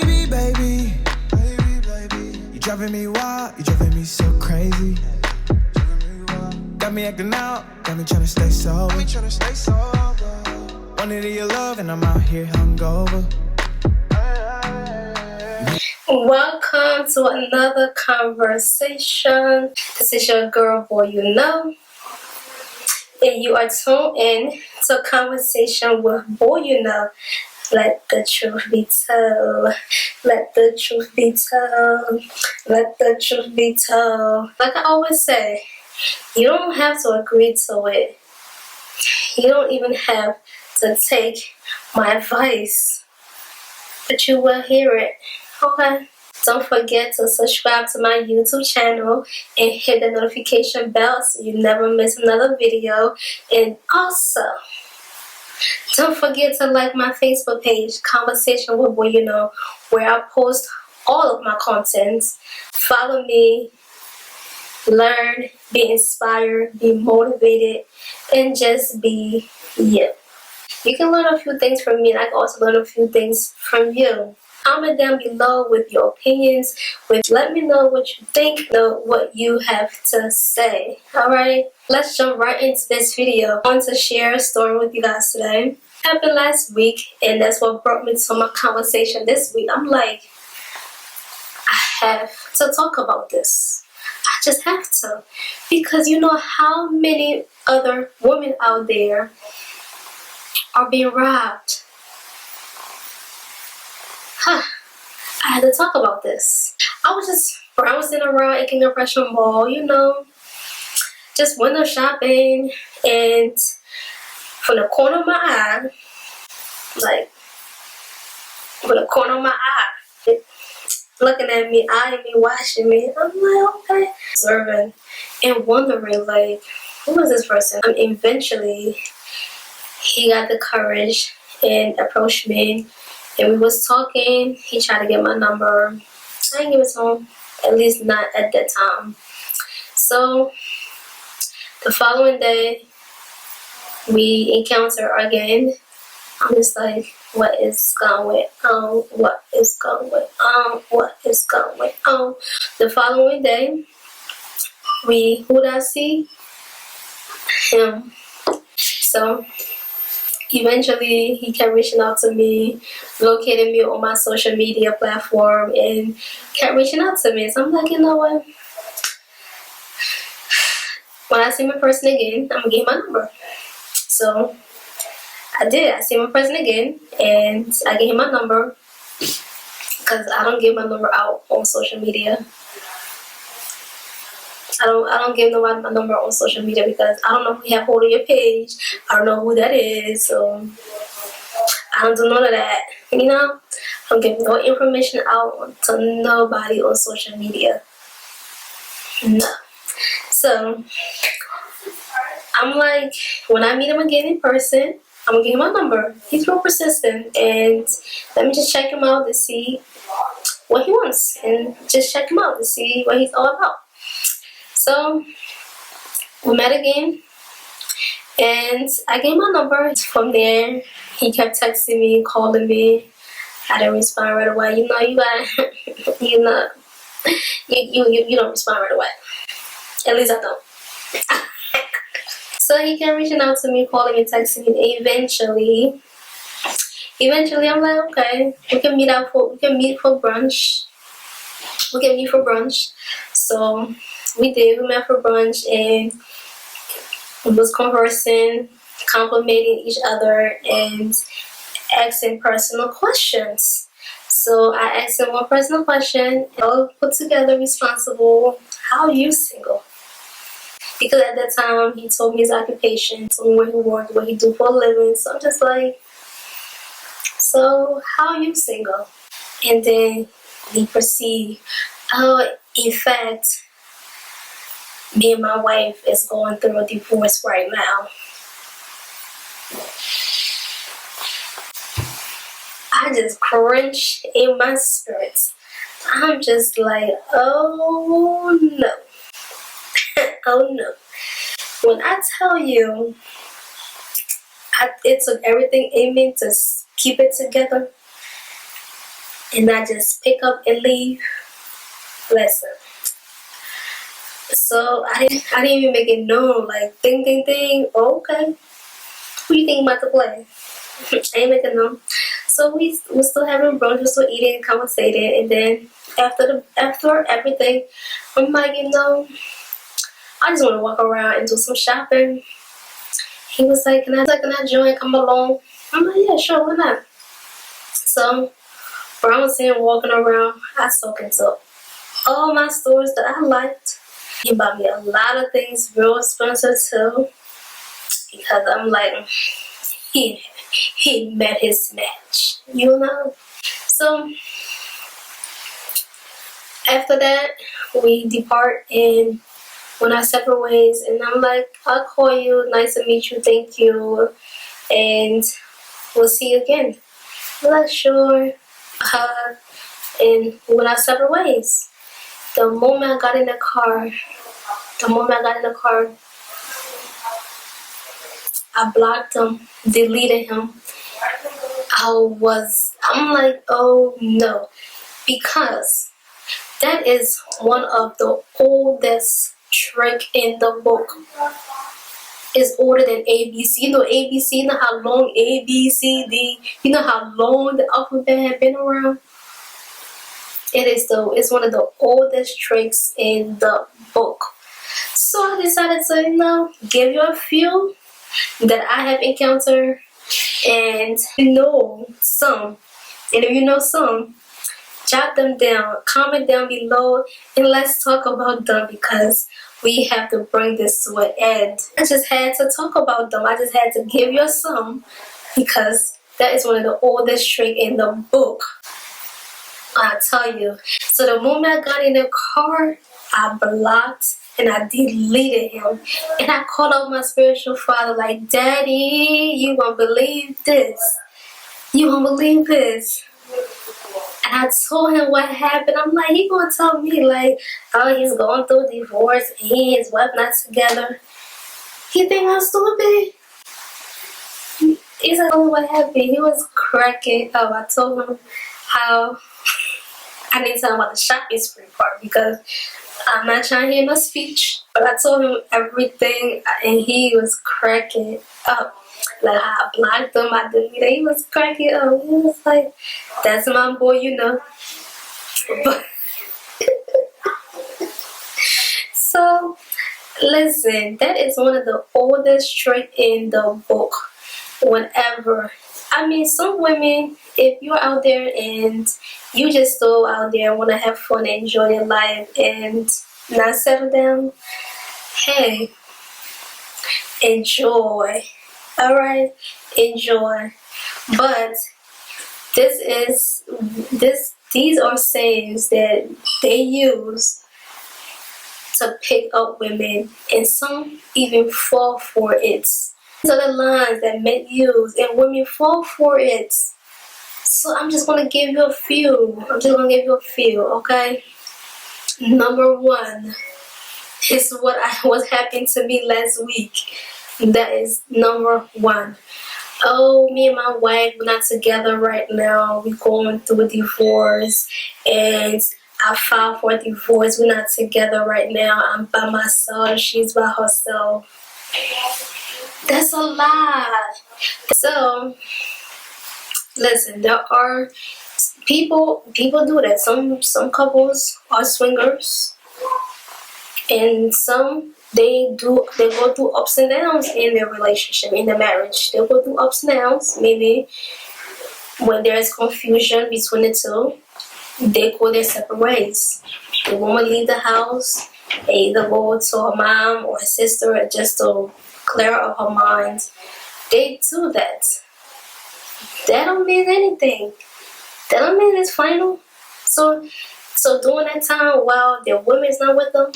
Baby, baby, baby, baby, you driving me wild, you driving me so crazy. Got me acting out, got me tryna stay sober. Wanted your love and I'm out here hungover. Welcome to another conversation. This is your girl, Boy You Know. And you are tuned in to Conversation with Boy You Know. Let the truth be told. Let the truth be told. Let the truth be told. Like I always say, you don't have to agree to it. You don't even have to take my advice. But you will hear it. Okay? Don't forget to subscribe to my YouTube channel and hit the notification bell so you never miss another video. And also, don't forget to like my Facebook page, Conversation with Boy You Know, where I post all of my content. Follow me, learn, be inspired, be motivated, and just be you. You can learn a few things from me, and I can also learn a few things from you. Comment down below with your opinions. Let me know what you think, know what you have to say. Alright, let's jump right into this video. I want to share a story with you guys today. It happened last week, and that's what brought me to my conversation this week. I'm like, I have to talk about this. I just have to. Because you know how many other women out there are being robbed. I had to talk about this. I was just browsing around at King of Prussia Mall, you know, just window shopping, and from the corner of my eye, looking at me, eyeing me, watching me, I'm like, okay, observing and wondering, like, who is this person? And eventually, he got the courage and approached me. And we was talking. He tried to get my number. I didn't give it to him, at least not at that time. So the following day, we encounter again. I'm just like, what is going on? What is going on? What is going on? The following day, who did I see? Him. So eventually, he kept reaching out to me, locating me on my social media platform, and kept reaching out to me. So I'm like, you know what? When I see him in person again, I'm going to give him my number. So I did. I see him in person again, and I gave him my number because I don't give my number out on social media. I don't give nobody my number on social media because I don't know who you have hold of your page. I don't know who that is, so I don't do none of that. You know, I don't give no information out to nobody on social media. No. So I'm like, when I meet him again in person, I'm gonna give him my number. He's real persistent, and let me just check him out to see what he wants, and just check him out to see what he's all about. So we met again, and I gave my number. From there, he kept texting me, calling me. I didn't respond right away. You know, you got, you know, you don't respond right away. At least I don't. So he kept reaching out to me, calling me, texting me. Eventually, I'm like, okay, we can meet for brunch. So we did. We met for brunch, and we was conversing, complimenting each other, and asking personal questions. So I asked him one personal question, all put together, responsible. How are you single? Because at that time, he told me his occupation, told me where he worked, what he do for a living. So I'm just like, so how are you single? And then he proceeded, oh, in fact, me and my wife is going through a divorce right now. I just cringe in my spirit. I'm just like, oh no. Oh no. When I tell you, it took everything in me to keep it together. and I just pick up and leave. Listen. So I didn't even make it known. Like, ding, ding, ding. Oh, okay. Who you think about to play? I ain't make it known. So we still having brunch, we still eating, conversating, and then after everything, I'm like, I just want to walk around and do some shopping. He was like, can I join? Come along. I'm like, yeah, sure, why not? So where I was saying, walking around, I soaked into all my stores that I liked. He bought me a lot of things, real expensive too, because I'm like, he met his match, So after that, we depart and went our separate ways. And I'm like, I'll call you. Nice to meet you. Thank you. And we'll see you again. I'm like, sure. And we went our separate ways. The moment I got in the car, I blocked him, deleted him. I'm like, oh no. Because that is one of the oldest trick in the book. It's older than ABC. You know ABC, you know how long A, B, C, D, you know how long the alphabet had been around? It's one of the oldest tricks in the book. So I decided to, give you a few that I have encountered, and some. And if you know some, jot them down, comment down below, and let's talk about them, because we have to bring this to an end. I just had to talk about them. I just had to give you some, because that is one of the oldest tricks in the book. I tell you. So the moment I got in the car, I blocked and I deleted him. And I called up my spiritual father like, Daddy, you won't believe this. You won't believe this. And I told him what happened. I'm like, he gonna tell me like, oh, he's going through a divorce and he and his wife not together. He think I'm stupid? He's like, oh, what happened? He was cracking up. I told him how I didn't tell him about the shopping spree part, because I'm not trying to hear no speech. But I told him everything, and he was cracking up. Like, I blocked him, I deleted. He was cracking up. He was like, that's my boy, But so, listen, that is one of the oldest tricks in the book. Some women, if you're out there and you just go out there and want to have fun and enjoy your life and not settle down, hey, enjoy. Alright, enjoy. But these are sayings that they use to pick up women, and some even fall for it. These are the lines that men use, and women fall for it. So I'm just gonna give you a few. Okay? Number one is what happened to me last week. That is number one. Oh, me and my wife, we're not together right now. We're going through a divorce, and I filed for a divorce. We're not together right now. I'm by myself. She's by herself. That's a lie. So, listen, there are people do that. Some couples are swingers, and some they go through ups and downs in their relationship, in their marriage. They go through ups and downs. Maybe when there's confusion between the two, they go their separate ways. The woman leave the house, they either go to her mom or her sister just to clear up her mind. They do that. That don't mean anything. That don't mean it's final. So during that time while their woman's not with them,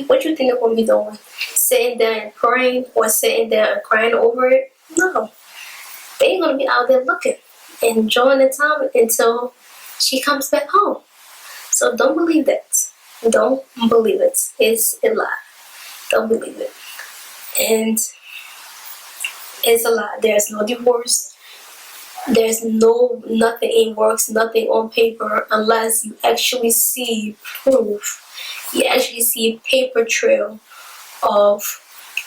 what you think they're gonna be doing? Sitting there and praying, or sitting there and crying over it? No. They're gonna be out there looking, enjoying the time until she comes back home. So don't believe that. Don't believe it. It's a lie. Don't believe it. And it's a lie. There's no divorce. There's nothing works, nothing on paper unless you actually see proof. You actually see a paper trail of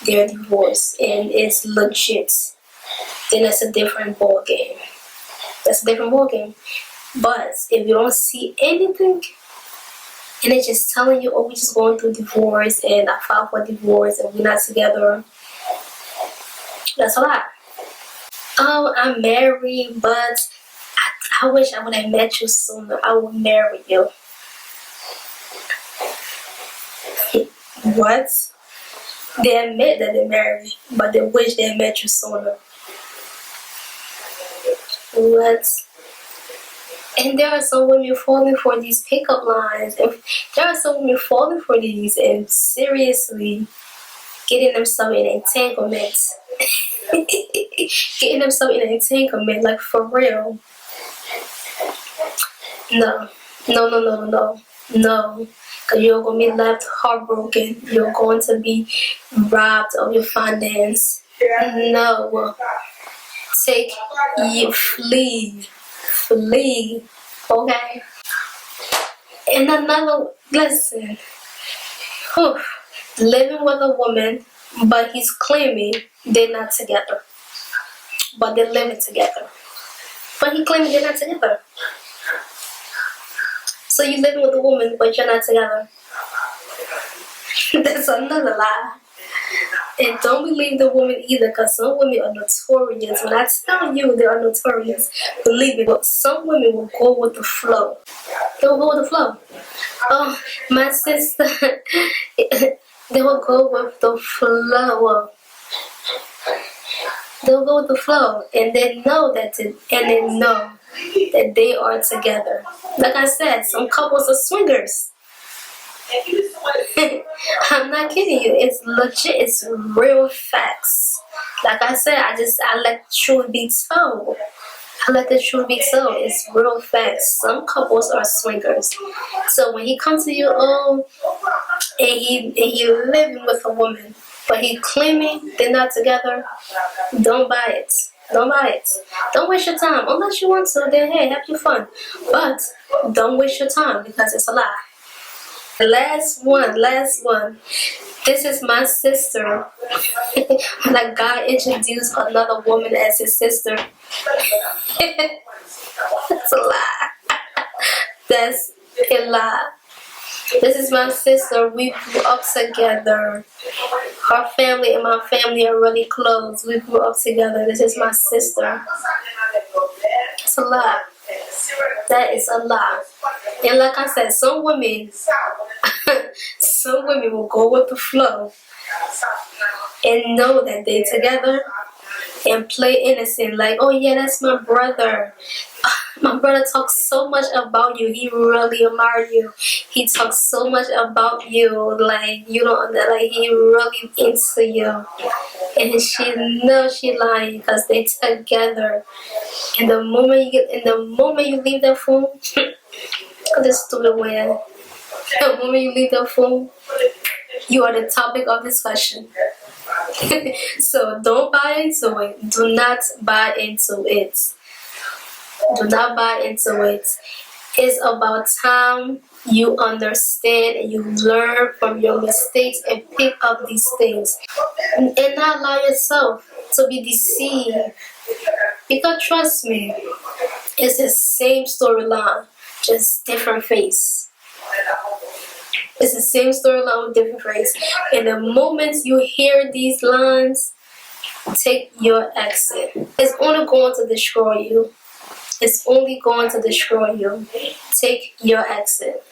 their divorce and it's legit. Then that's a different ball game. That's a different ball game. But if you don't see anything and it's just telling you, oh, we're just going through divorce and I filed for divorce and we're not together, that's a lie. Oh, I'm married, but I wish I would have met you sooner. I would marry you. What? They admit that they're married, but they wish they had met you sooner. What? And there are some women falling for these pickup lines. And there are some women falling for these and seriously getting themselves in entanglements. Getting themselves in an entanglement, like for real. No. Because you're going to be left heartbroken. You're going to be robbed of your finance. No. Flee. Okay? And listen. Living with a woman, but he's claiming they're not together. But they're living together. But he claiming they're not together. So you're living with a woman, but you're not together. That's another lie. And don't believe the woman either, because some women are notorious. When I tell you they are notorious, believe me, but some women will go with the flow. They will go with the flow. Oh, my sister, they will go with the flow. They'll go with the flow, and they know that they are together. Like I said, some couples are swingers. I'm not kidding you. It's legit. It's real facts. Like I said, I let the truth be told. It's real facts. Some couples are swingers. So when he comes to you, and he living with a woman, but he claiming they're not together, don't buy it. Don't waste your time. Unless you want to, then hey, have your fun. But don't waste your time because it's a lie. The last one. This is my sister. When a guy introduced another woman as his sister. That's a lie. That's a lie. This is my sister. We grew up together. Her family and my family are really close. We grew up together. This is my sister. It's a lie. That is a lie. And like I said, some women will go with the flow and know that they're together and play innocent, like, oh yeah, that's my brother. My brother talks so much about you. He really admires you. He talks so much about you, like you don't, like he really into you. And she knows she lying because they together. And the moment you leave that phone, this stupid way. The moment you leave the phone, you are the topic of discussion. So don't buy into it. Do not buy into it. Do not buy into it. It's about time you understand and you learn from your mistakes and pick up these things. And not allow yourself to be deceived. Because trust me, it's the same storyline, just different face. It's the same storyline with different face. And the moment you hear these lines, take your exit. It's only going to destroy you. It's only going to destroy you. Take your exit.